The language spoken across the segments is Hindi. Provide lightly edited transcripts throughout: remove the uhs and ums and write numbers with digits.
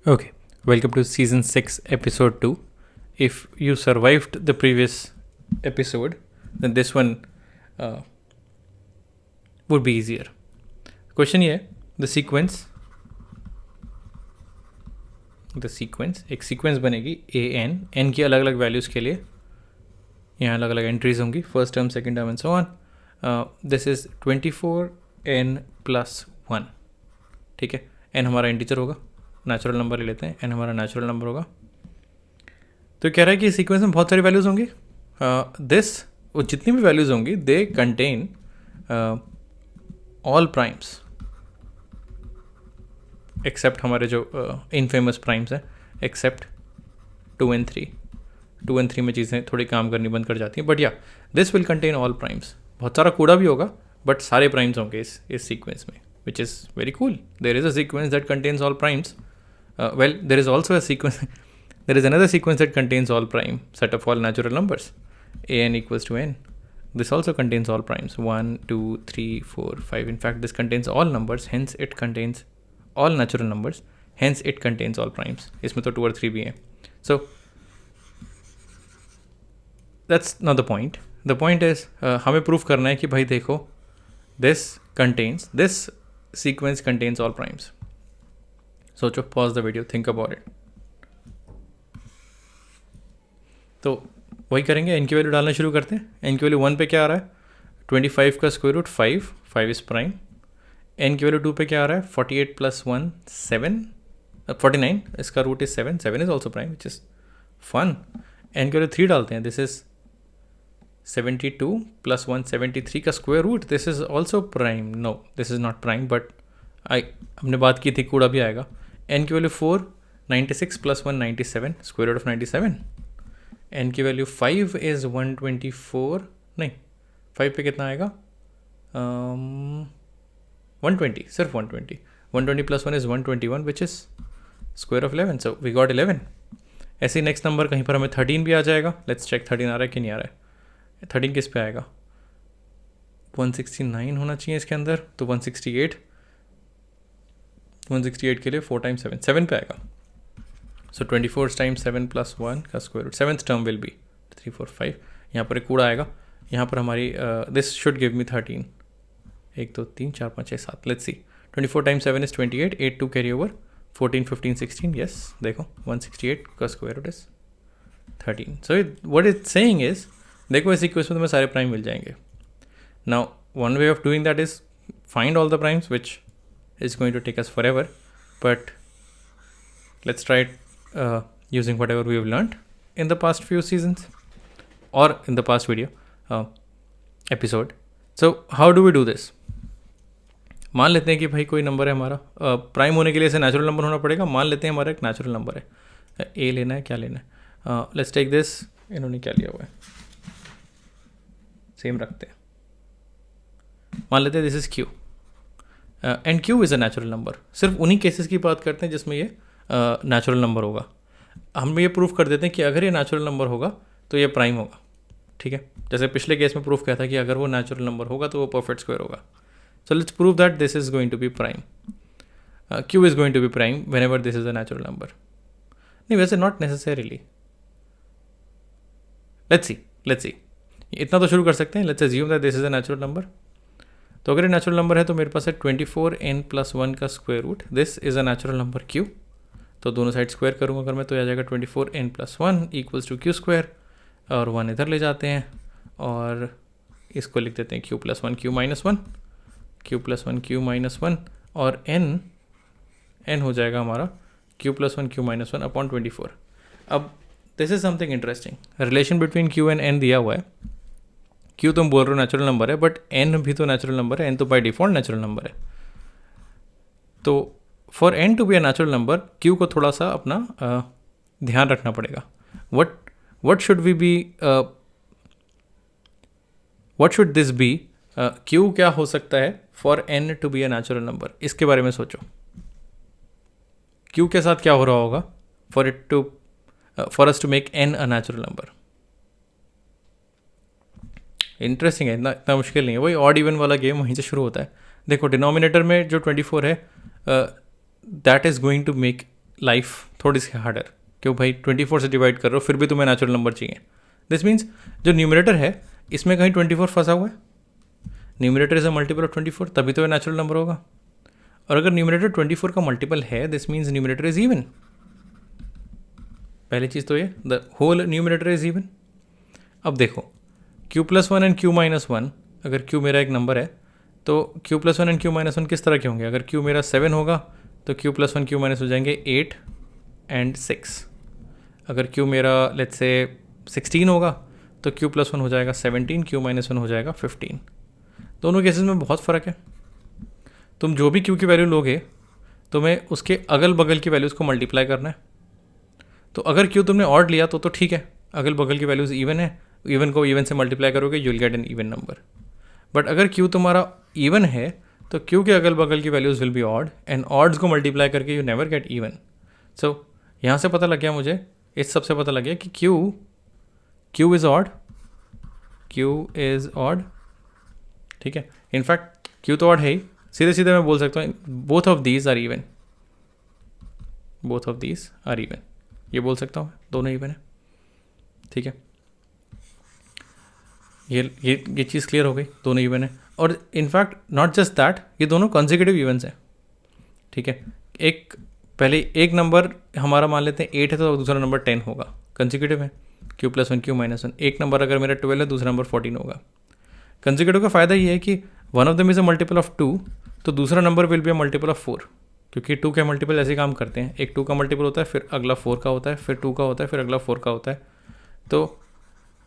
Okay, welcome to season 6, episode 2. If you survived the previous episode, then this one would be easier. Question ये है, the sequence एक sequence बनेगी n की अलग अलग values के लिए यहाँ अलग अलग entries होंगी, first term, second term and so on. This is 24n plus 1. ठीक है, n हमारा इंटीजर होगा, नेचुरल नंबर ले लेते हैं, n हमारा नेचुरल नंबर होगा. तो कह रहा है कि सीक्वेंस में बहुत सारी वैल्यूज़ होंगी. वो जितनी भी वैल्यूज़ होंगी they contain all primes except हमारे जो इनफेमस प्राइम्स हैं, एक्सेप्ट 2 and 3. 2 and 3 में चीज़ें थोड़ी काम करनी बंद कर जाती हैं, बट या this will contain all primes. बहुत सारा कूड़ा भी होगा बट सारे प्राइम्स होंगे इस सीक्वेंस में, which is very cool. There is a sequence that contains all primes. There is also a sequence, there is another sequence that contains all prime, set of all natural numbers. An equals to n. This also contains all primes. 1, 2, 3, 4, 5. In fact, this contains all numbers, hence it contains all natural numbers, hence it contains all primes. इसमें तो 2 और 3 भी हैं. So, that's not the point. The point is, हमें prove करना है कि भाई देखो, this sequence contains all primes. सोचो, pause the video, think about it. तो वही करेंगे, n की वैल्यू डालना शुरू करते हैं. n की वैल्यू 1 पे क्या आ रहा है? 25 का square root 5 is prime. n की वैल्यू 2 पे क्या आ रहा है? 48 प्लस 1 7, 49, इसका root is 7 is also prime, which is fun. n की वैल्यू 3 डालते हैं, दिस इज 72 प्लस 1 73 का square root, this is also prime. No, this is not prime, but हमने बात की थी कूड़ा भी आएगा. n की value 4 96 plus 1 97, square root of 97. n की वैल्यू 5 इज 124, नहीं 5 पे कितना आएगा? 120, सिर्फ 120. 120 plus 1 is 121, which is square of 11, so we got 11. ऐसे ही नेक्स्ट नंबर कहीं पर हमें 13 भी आ जाएगा. लेट्स चेक 13 आ रहा है कि नहीं आ रहा है. 13 किस पे आएगा? 169 होना चाहिए इसके अंदर, तो 168 के लिए 4 टाइम्स 7 पे आएगा. सो 24 टाइम्स 7 प्लस 1 का square root, 7th term will be 3 4 5. यहाँ पर एक कूड़ा आएगा, यहाँ पर हमारी this should give me 13. 1 2 3 4 5 6 7. Let's see, 24 times 7 is 28, 8 2 carry over, 14 15 16. Yes, देखो 168 का square root is 13. So what it saying is, देखो इस इक्वेशन में तुम्हें सारे प्राइम मिल जाएंगे. Now one way of doing that is find all the primes, which is going to take us for ever, but let's try it using whatever we have learned in the past few seasons or in the past video episode. So how do we do this? मान लेते हैं कि भाई कोई नंबर है हमारा, प्राइम होने के लिए इसे नेचुरल नंबर होना पड़ेगा. मान लेते हैं हमारा एक नेचुरल नंबर है, ए लेना है, क्या लेना है? Let's take this. इन्होंने क्या लिया हुआ है, सेम रखते हैं. मान लेते हैं this is Q and Q is a natural number. सिर्फ उन्हीं केसेस की बात करते हैं जिसमें ये नेचुरल नंबर होगा. हम ये प्रूफ कर देते हैं कि अगर ये नेचुरल नंबर होगा तो ये प्राइम होगा. ठीक है, जैसे पिछले केस में प्रूफ किया था कि अगर वो नेचुरल नंबर होगा तो वो परफेक्ट स्क्वायर होगा. So let's prove that this is going to be prime. Q is going to be prime whenever this is a natural number. नहीं, वैसे नॉट नेसेसरीली. लेट्स सी, इतना तो शुरू कर सकते हैं. Let's assume that this is a natural number. तो अगर ये नेचुरल नंबर है तो मेरे पास है 24n प्लस 1 का square root. This is a natural number Q. तो दोनों साइड स्क्वायर करूँगा अगर मैं, तो आ जाएगा 24n plus 1 equals to Q square, और 1 इधर ले जाते हैं और इसको लिख देते हैं q plus 1 q minus 1, q plus 1 q minus 1, और n हो जाएगा हमारा q plus 1 q minus 1 upon 24. अब this is something interesting. Relation between q and n दिया हुआ है. q तुम बोल रहे हो नेचुरल नंबर है, बट n भी तो नेचुरल नंबर है, n तो बाय डिफॉल्ट नेचुरल नंबर है. तो for n to be a natural number, q को थोड़ा सा अपना ध्यान रखना पड़ेगा. What should we be, what should this be? q क्या हो सकता है for n to be a natural number, इसके बारे में सोचो. q के साथ क्या हो रहा होगा for us to make n a natural number? Interesting है, इतना मुश्किल नहीं है. वही ऑड इवन वाला गेम वहीं से शुरू होता है. देखो डिनोमिनेटर में जो 24 है, that is going to make life थोड़ी सी हार्डर, क्यों भाई 24 से डिवाइड कर रहे हो फिर भी तुम्हें नेचुरल नंबर चाहिए. दिस मीन्स जो न्यूमरेटर है इसमें कहीं 24 फंसा हुआ है. Numerator is a multiple of 24, तभी तो ये नेचुरल नंबर होगा. और अगर न्यूमरेटर 24 का मल्टीपल है, this means numerator is even. पहली चीज़ तो ये, the whole numerator is even. अब देखो q+1 एंड q-1, अगर q मेरा एक नंबर है तो q+1 एंड q-1 किस तरह के होंगे. अगर q मेरा 7 होगा तो q+1 q- हो जाएंगे 8 एंड 6. अगर q मेरा लेट्स से 16 होगा तो q+1 हो जाएगा 17, q-1 हो जाएगा 15. दोनों केसेस में बहुत फ़र्क है. तुम जो भी q की वैल्यू लोगे तुम्हें उसके अगल बगल की वैल्यूज़ को मल्टीप्लाई करना है. तो अगर q तुमने ऑड लिया तो ठीक है, अगल बगल की वैल्यूज़ इवन है, इवन को इवन से मल्टीप्लाई करोगे you will get an even number. But अगर q तुम्हारा इवन है तो q के अगल बगल की values will be odd, and odds को मल्टीप्लाई करके यू नेवर गेट इवन. सो यहाँ से पता लग गया मुझे, इस सबसे पता लग गया कि q इज़ ऑड, ठीक है. इनफैक्ट q तो ऑड है ही, सीधे सीधे मैं बोल सकता हूँ both of these are even, ये बोल सकता हूँ दोनों इवन है. ठीक है, ये चीज़ क्लियर हो गई, दोनों इवन है. और इनफैक्ट नॉट जस्ट दैट, ये दोनों कॉन्जिक्यूटिव इवेंट्स हैं. ठीक है, एक नंबर हमारा मान लेते हैं 8 है तो दूसरा नंबर 10 होगा, कॉन्जिक्यूटिव है. q+1 q-1, एक नंबर अगर मेरा 12 है दूसरा नंबर 14 होगा. कॉन्जिक्यूटिव का फ़ायदा ये है कि one of them is a multiple of 2, तो दूसरा number will be a multiple of 4, क्योंकि 2 के मल्टीपल ऐसे काम करते हैं. एक 2 का मल्टीपल होता है, फिर अगला 4 का होता है, फिर 2 का होता है, फिर अगला 4 का होता है. तो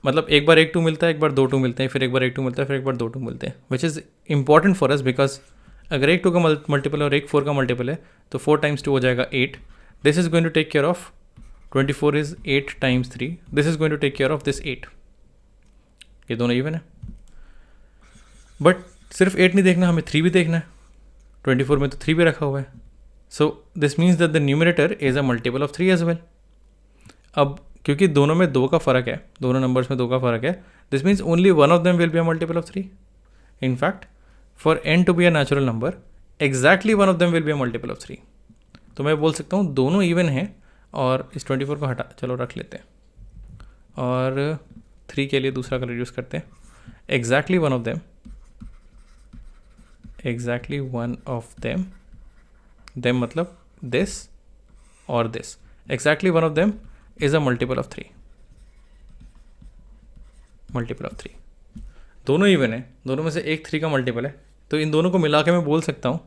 मतलब एक बार एक 2 मिलता है, एक बार 2 2 मिलते हैं, फिर एक बार एक 2 मिलता है, फिर एक बार 2 2 मिलते हैं, which is important for us because अगर एक 2 का मल्टीपल और एक 4 का मल्टीपल है तो 4 × 2 हो जाएगा 8. This is going to take care of 24 is 8 × 3, this is going to take care of this 8. ये दोनों इवन है. बट सिर्फ 8 नहीं देखना, हमें 3 भी देखना है. 24 में तो 3 भी रखा हुआ है. So this means that the numerator is a multiple of 3 as well. अब क्योंकि दोनों में 2 का फ़र्क है, दोनों नंबर्स में 2 का फ़र्क है, this means only one of them will be a multiple of 3. In fact for n to be a natural number exactly one of them will be a multiple of 3. तो मैं बोल सकता हूँ दोनों इवन हैं, और इस 24 को हटा चलो रख लेते हैं, और 3 के लिए दूसरा कलर यूज़ करते हैं. एग्जैक्टली वन ऑफ देम मतलब दिस और this. Exactly one of them is a multiple of 3. दोनों इवन है, दोनों में से एक 3 का मल्टीपल है, तो इन दोनों को मिला के मैं बोल सकता हूँ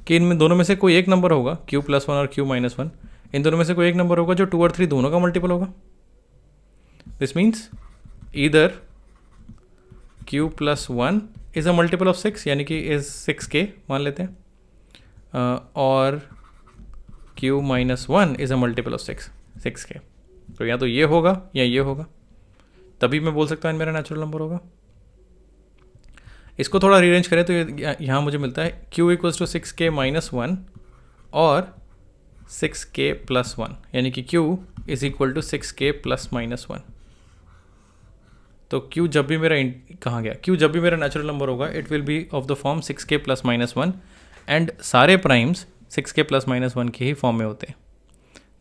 कि इनमें दोनों में से कोई एक नंबर होगा q+1 और q-1, इन दोनों में से कोई एक नंबर होगा जो 2 और 3 दोनों का मल्टीपल होगा. This means either q+1 is a multiple of 6, यानी कि इज़ 6k मान लेते हैं, और q-1 is a multiple of 6k. तो या तो ये होगा या ये होगा, तभी मैं बोल सकता हूँ मेरा नेचुरल नंबर होगा. इसको थोड़ा रीअरेंज करें तो यहाँ मुझे मिलता है q = 6k - 1 और 6k + 1, यानी कि q = 6k ± 1. तो q जब भी मेरा कहाँ गया, q जब भी मेरा नेचुरल नंबर होगा it will be of the form 6k ± 1, and सारे प्राइम्स 6k ± 1 के ही फॉर्म में होते हैं.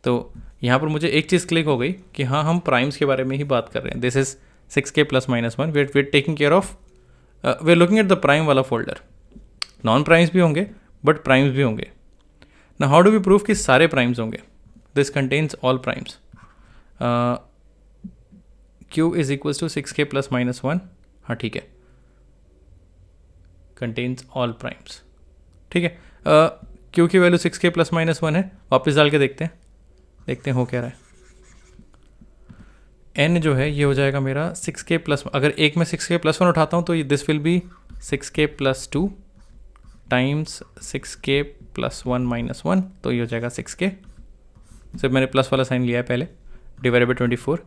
तो यहाँ पर मुझे एक चीज़ क्लिक हो गई कि हाँ हम प्राइम्स के बारे में ही बात कर रहे हैं. This is 6k ± 1, we are taking care of, we are looking at the prime वाला फोल्डर. नॉन प्राइम्स भी होंगे बट प्राइम्स भी होंगे. ना हाउ डू वी प्रूव कि सारे प्राइम्स होंगे. This contains all primes. q = 6k ± 1, हाँ ठीक है, कंटेन्स ऑल प्राइम्स. ठीक है, q की वैल्यू 6k ± 1 है. वापस डाल के देखते हैं हो क्या रहा है. n जो है ये हो जाएगा मेरा 6k +, अगर एक में 6k + 1 उठाता हूँ तो ये this will be 6k + 2 times 6k + 1 - 1, तो ये हो जाएगा 6k. सिर्फ मैंने प्लस वाला साइन लिया है पहले, डिवाइडेड बाई 24.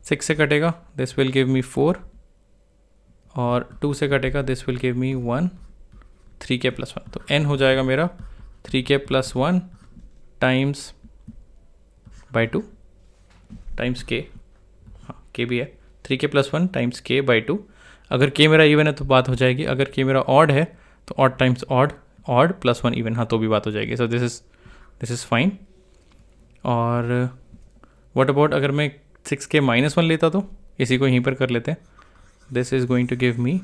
6 से कटेगा दिस विल गिव मी 4, और 2 से कटेगा this will give me 1, 3k + 1. तो n हो जाएगा मेरा 3k + 1 times by 2 times k, हाँ k भी है, 3k + 1 टाइम्स k बाई 2. अगर k मेरा इवन है तो बात हो जाएगी, अगर k मेरा ऑड है तो ऑड टाइम्स ऑड +1 इवन, हाँ तो भी बात हो जाएगी. So this is fine. और व्हाट अबाउट अगर मैं 6k -1 लेता तो इसी को यहीं पर कर लेते हैं. This is going to give me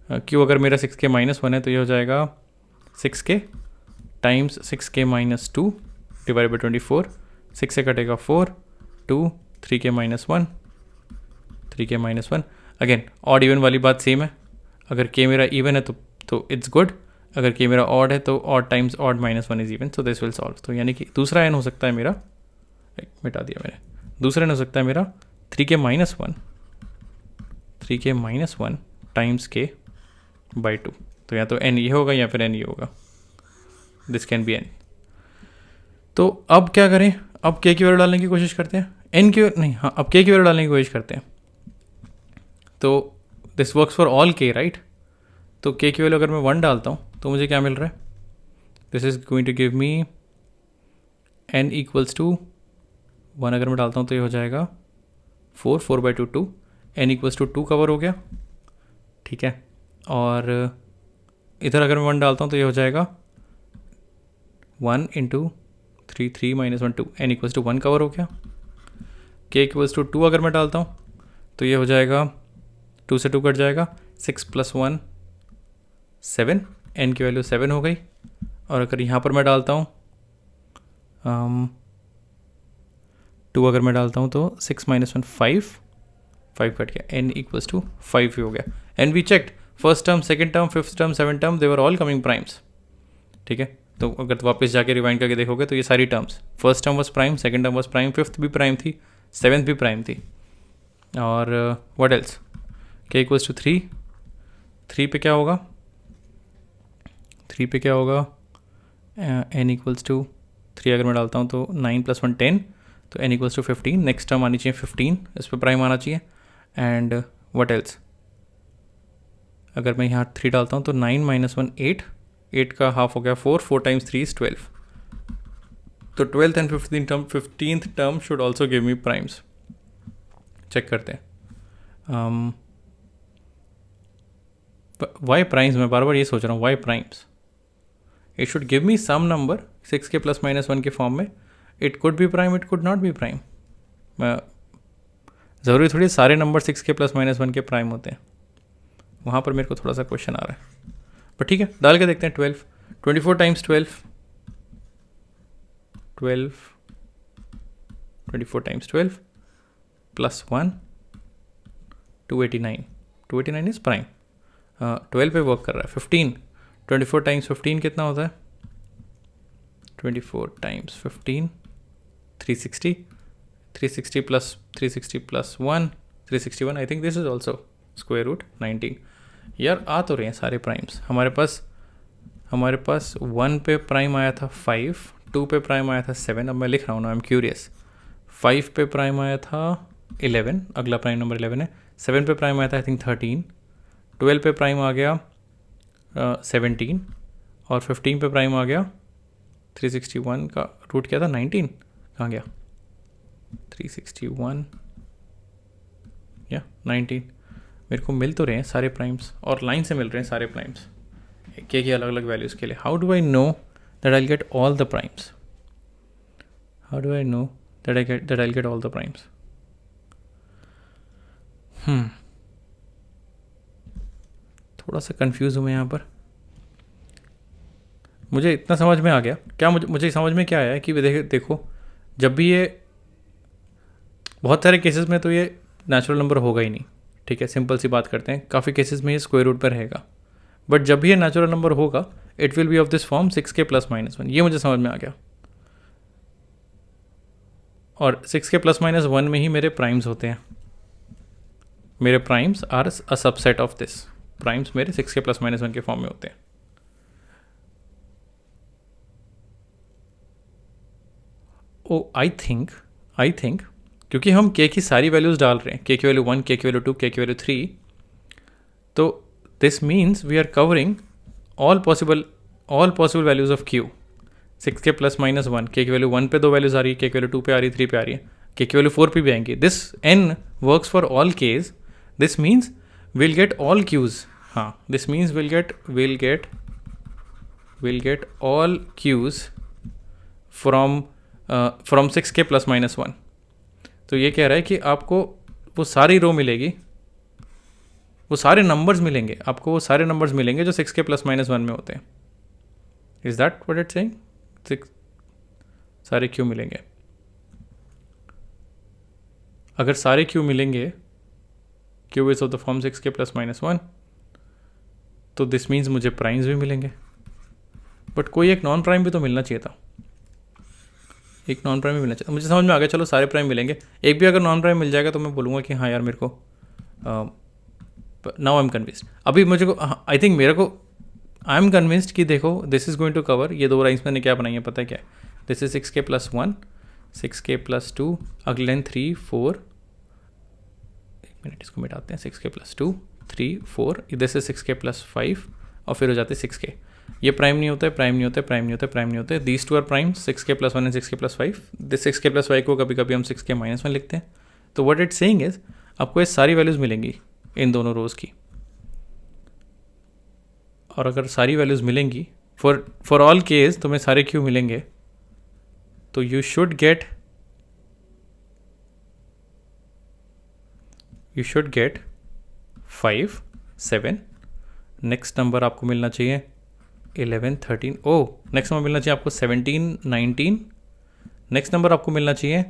क्यों, अगर मेरा 6k -1 है तो ये हो जाएगा 6k times 6k -2 divide by 24. 6 से कटेगा 4, 2, 3k -1, 3k -1. Again odd even वाली बात सेम है. अगर k मेरा इवन है तो इट्स गुड. अगर k मेरा ऑड है तो odd times odd -1 is even. So this will solve. तो यानी कि दूसरा n हो सकता है मेरा, मिटा दिया मैंने, दूसरा n हो सकता है मेरा 3k -1 टाइम्स k बाई 2. तो या तो n ये होगा या फिर n ये होगा. This can be n. तो अब क्या करें, अब k की वैल्यू डालने की कोशिश करते हैं. n की नहीं, हाँ अब k की वैल्यू डालने की कोशिश करते हैं. तो this works for all k right. तो k की वैल्यू अगर मैं 1 डालता हूँ तो मुझे क्या मिल रहा है. This is going to give me n equals to 1. अगर मैं डालता हूँ तो ये हो जाएगा 4 by 2 2. n equals to 2 cover हो गया, ठीक है. और इधर अगर मैं 1 डालता हूँ तो ये हो जाएगा 1 into 3 3 -1 2. n equals to 1 cover हो गया. k इक्वल्स टू 2 अगर मैं डालता हूँ तो ये हो जाएगा 2 से 2 कट जाएगा. 6 + 1 7. n की वैल्यू 7 हो गई. और अगर यहाँ पर मैं डालता हूँ 2 अगर मैं डालता हूँ तो 6 -1 5 कट गया. n इक्वल्स टू 5 हो गया. And we checked first term, second term, fifth term, seven term, they were all coming primes. ठीक है. तो अगर वापस जाके रिवाइंड करके देखोगे तो ये सारी terms, first term was prime, second term was prime, fifth भी प्राइम थी, सेवन्थ भी प्राइम थी. और what else, k equals to 3. 3 पे क्या होगा, 3 पे क्या होगा, n इक्वल्स टू 3 अगर मैं डालता हूँ तो 9 + 1 10. तो n equals to 15. Next term आनी चाहिए 15, इस पर प्राइम आना चाहिए. एंड व्हाट एल्स, अगर मैं यहाँ 3 डालता हूँ तो 9 -1 8. 8 का हाफ हो गया 4. 4 टाइम्स 3 इज 12. तो 12th and 15th term should also give me primes. Check करते हैं. वाई प्राइम्स, मैं बार बार ये सोच रहा हूँ why primes. It should give me some number 6k +-1 के फॉर्म में. It could be prime, it could not be prime. ज़रूरी थोड़ी सारे नंबर 6k +-1 के प्राइम होते हैं. वहाँ पर मेरे को थोड़ा सा क्वेश्चन आ रहा है, पर ठीक है डाल के देखते हैं. 12, 24 टाइम्स 12, 24 टाइम्स 12 +1 289. 289 is prime. 12 पे वर्क कर रहा है. 15, 24 टाइम्स 15 कितना होता है, 24 times 15 360. 360 + 1 361. I think this is also square root 19. यार आ तो रहे हैं सारे प्राइम्स हमारे पास. 1 पे प्राइम आया था 5, 2 पे प्राइम आया था 7. अब मैं लिख रहा हूँ ना, आई एम क्यूरियस. 5 पे प्राइम आया था 11, अगला प्राइम नंबर 11 है. 7 पे प्राइम आया था आई थिंक 13. 12 पे प्राइम आ गया 17. और 15 पे प्राइम आ गया 361 का रूट क्या था 19. कहाँ गया 361 या 19. मेरे को मिल तो रहे हैं सारे प्राइम्स और लाइन से मिल रहे हैं सारे प्राइम्स के की अलग अलग वैल्यूज़ के लिए. How do I know that I get all the primes, how do I know that I get all the primes. थोड़ा सा कंफ्यूज हूँ मैं यहाँ पर. मुझे इतना समझ में आ गया क्या, मुझे समझ में क्या आया है कि देखो जब भी ये बहुत सारे केसेस में तो ये नेचुरल नंबर होगा ही नहीं. ठीक है, सिंपल सी बात करते हैं. काफ़ी केसेस में ये स्क्वायर रूट पर रहेगा. बट जब भी ये नेचुरल नंबर होगा it will be of this form 6k +-1. ये मुझे समझ में आ गया. और 6k +-1 में ही मेरे प्राइम्स होते हैं. मेरे primes are a subset of this. Primes मेरे 6k +-1 के फॉर्म में होते हैं. ओ आई थिंक क्योंकि हम k की सारी वैल्यूज़ डाल रहे हैं, k की वैल्यू 1, k की वैल्यू 2, k की वैल्यू 3, तो this means we are covering all possible values of q. 6k +-1, k की वैल्यू 1 पे 2 वैल्यूज़ आ रही है, k की वैल्यू 2 पे आ रही है, 3 पे आ रही है, k की वैल्यू 4 पे भी आएंगी. This n works for all k's. This means will get all q's. हाँ, this means will get all q's from from 6k plus minus 1। तो ये कह रहा है कि आपको वो सारी रो मिलेगी, वो सारे नंबर्स मिलेंगे, आपको वो सारे नंबर्स मिलेंगे जो 6k प्लस माइनस 1 में होते हैं। Is that what it's saying? 6 सारे क्यों मिलेंगे? अगर सारे क्यू मिलेंगे, Q is of the form 6k plus minus 1, तो दिस मीन्स मुझे प्राइम्स भी मिलेंगे, बट कोई एक नॉन प्राइम भी तो मिलना चाहिए था, एक नॉन प्राइम भी मिलना चाहिए। मुझे समझ में आ गया, चलो सारे प्राइम मिलेंगे, एक भी अगर नॉन प्राइम मिल जाएगा तो मैं बोलूँगा कि हाँ यार मेरे को नाउ आई एम कन्विंस्ड। अभी मुझे को आई थिंक मेरे को आई एम कन्विंस्ड कि देखो this is going to cover, ये दो राइम्स मैंने क्या बनाई है पता है क्या? This is 6k plus 1, 6k plus 2, अगले लाइन 3 4, एक मिनट इसको मिटाते हैं, 6k प्लस 2 3 4, इधर से 6k प्लस 5 और फिर हो जाते 6k। ये प्राइम नहीं होता है, प्राइम नहीं होता है, प्राइम नहीं होता है, प्राइम नहीं होते, these two are prime, 6k plus 1 and 6k plus 5। This 6k plus 5 को कभी कभी हम 6k माइनस 1 लिखते हैं। तो व्हाट इट सेइंग इज आपको ये सारी वैल्यूज़ मिलेंगी इन दोनों रोज़ की, और अगर सारी वैल्यूज़ मिलेंगी फॉर ऑल केस तुम्हें सारे क्यू मिलेंगे, तो you should get 5 7, next number आपको मिलना चाहिए 11 13, नेक्स्ट नंबर मिलना चाहिए आपको 17 19, नेक्स्ट नंबर आपको मिलना चाहिए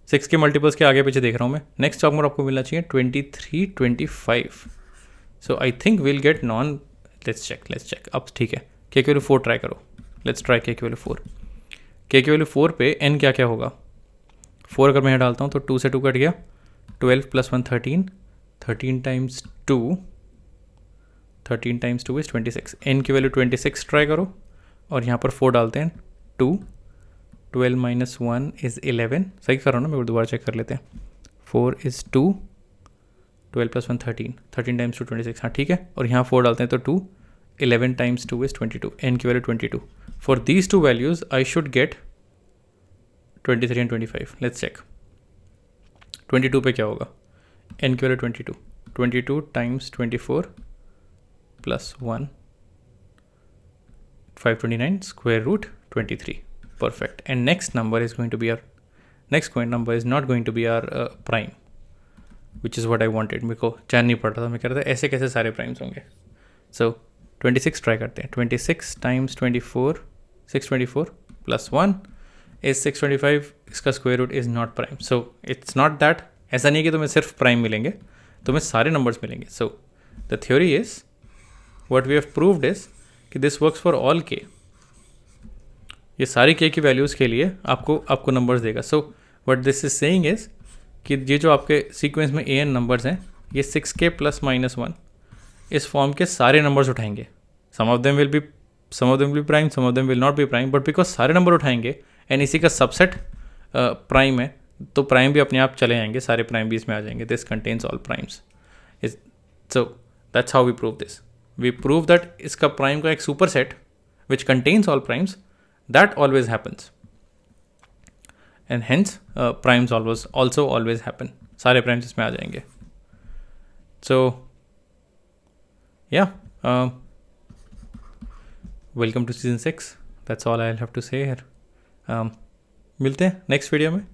6 के मल्टीपल्स के आगे पीछे देख रहा हूँ मैं, नेक्स्ट नंबर आपको मिलना चाहिए 23 25। So I think will get none, let's check. अब ठीक है, के की वैल्यू 4 ट्राई करो, लेट्स ट्राई के की वैल्यू 4। के की वैल्यू 4 पे एन क्या क्या होगा? 4 अगर मैं यहाँ डालता हूँ तो 2 से 2 कट गया, 12 plus 1 13, 13 times 2, 13 times 2 is 26। N की वैल्यू 26 ट्राई करो और यहाँ पर 4 डालते हैं, 2, 12 माइनस 1 इज़ 11, सही कर रहा हूँ ना, मेरे को दोबारा चेक कर लेते हैं। 4 इज़ 2, 12 प्लस 1 13, 13 टाइम्स 2 26, हाँ ठीक है, और यहाँ 4 डालते हैं तो 2, 11 टाइम्स 2 इज़ 22, एन की value 22। For these two values I should get 23 and 25। Let's check 22 पे क्या होगा? एन की value 22, 22 times 24 plus 1 529 square root 23, perfect। and next number is going to be our next number is not going to be our prime, which is what I wanted। मेरे को चैन नहीं पड़ रहा था, मैं कह रहा था ऐसे कैसे सारे प्राइम्स होंगे। so 26 ट्राई करते हैं, 26 टाइम्स 24 624 प्लस 1 इज 625, इसका square root is not prime. So it's not that, ऐसा नहीं है कि तुम्हें सिर्फ प्राइम मिलेंगे, तुम्हें सारे नंबर्स मिलेंगे। So the theory is what we have proved is कि this works for all k, ये सारी के की वैल्यूज़ के लिए आपको नंबर्स देगा। So what this is saying is कि ये जो आपके सीक्वेंस में ए एन नंबर्स हैं, ये 6k प्लस माइनस 1 इस फॉर्म के सारे नंबर्स उठाएंगे। Some of them will be prime, some of them will not be prime, but because सारे नंबर उठाएंगे एंड इसी का सबसेट प्राइम है, तो प्राइम भी अपने आप चले आएंगे, सारे प्राइम भी इसमें आ जाएंगे। This contains all primes. So that's how we prove this. We prove that इसका प्राइम का एक superset which contains all primes, that always happens, and hence primes also always happen, सारे प्राइम्स इसमें आ जाएंगे। So yeah welcome to season 6, that's all I have to say here. मिलते हैं नेक्स्ट वीडियो में।